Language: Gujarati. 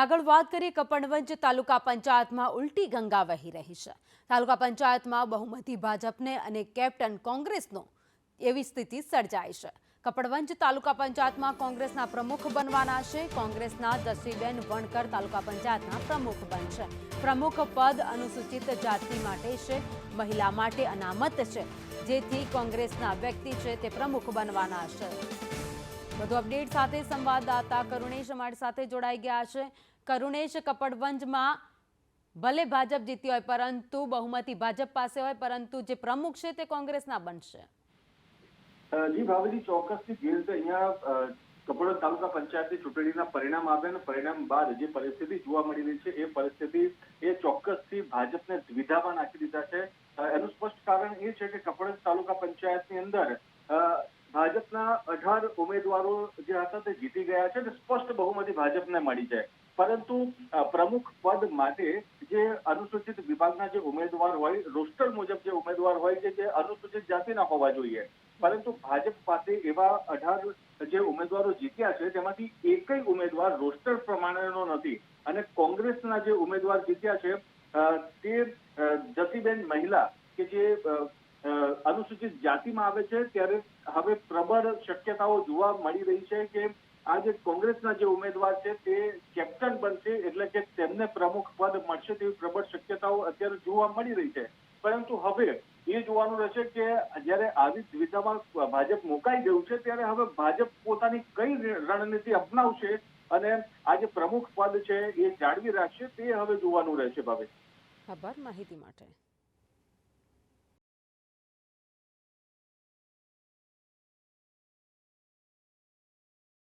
આગળ વાત કરીએ કપડવંજ તાલુકા પંચાયતમાં ઉલટી ગંગા વહી રહી છે। તાલુકા પંચાયતમાં બહુમતી ભાજપને અને કેપ્ટન કોંગ્રેસનો એવી સ્થિતિ સર્જાઈ છે। કપડવંજ તાલુકા પંચાયતમાં કોંગ્રેસના પ્રમુખ બનવાના છે। કોંગ્રેસના જસીબેન વણકર તાલુકા પંચાયતના પ્રમુખ બનશે। પ્રમુખ પદ અનુસૂચિત જાતિ માટે છે, મહિલા માટે અનામત છે, જેથી કોંગ્રેસના વ્યક્તિ છે તે પ્રમુખ બનવાના છે। વધુ અપડેટ સાથે સંવાદદાતા કરુણેશ અમારી સાથે જોડાઈ ગયા છે। કરુણેશ, કપડવંજમાં ભલે ભાજપ જીતી હોય પરંતુ બહુમતી ભાજપ પાસે હોય, પરંતુ જે પ્રમુખ છે તે કોંગ્રેસના બનશે। જી ભાવજી, ચોક્કસથી જે રીતે અહીંયા કપડવંજ તાલુકા પંચાયતની ચૂંટણીના પરિણામ આવ્યા અને પરિણામ બાદ જે પરિસ્થિતિ જોવા મળી રહી છે એ પરિસ્થિતિ એ ચોક્કસથી ભાજપને દ્વિધામાં નાખી દીધા છે। એનું સ્પષ્ટ કારણ એ છે કે કપડવંજ તાલુકા પંચાયતની અંદર ભાજપના 18 ઉમેદવારો જે હતા તે જીતી ગયા છે અને સ્પષ્ટ બહુમતી ભાજપને મળી છે। પરંતુ પ્રમુખ પદ માટે જે અનુસૂચિત વિભાગના જે ઉમેદવાર હોય, રોસ્ટર મુજબ જે ઉમેદવાર હોય છે જે અનુસૂચિત જાતિના હોવા જોઈએ, પરંતુ ભાજપ પાસે એવા 18 જે ઉમેદવારો જીત્યા છે તેમાંથી એકય ઉમેદવાર રોસ્ટર પ્રમાણેનો નથી અને કોંગ્રેસના જે ઉમેદવાર જીત્યા છે તે જસીબેન મહિલા કે જે અનુસૂચિત જાતિમાં આવે છે, ત્યારે હવે પ્રબળ શક્યતાઓ જોવા મળી રહી છે કે આ જે કોંગ્રેસના જે ઉમેદવાર છે તે કેપ્ટન બનશે, એટલે કે તેમને પ્રમુખ પદ મળશે તેવી પ્રબળ શક્યતાઓ અત્યારે જોવા મળી રહી છે। પરંતુ હવે એ જોવાનું રહેશે કે જ્યારે આવી દ્વિધામાં ભાજપ મુકાઈ ગયું છે ત્યારે હવે ભાજપ પોતાની કઈ રણનીતિ અપનાવશે અને આ જે પ્રમુખ પદ છે એ જાળવી રાખશે તે હવે જોવાનું રહેશે। ભાવે આભાર માહિતી માટે।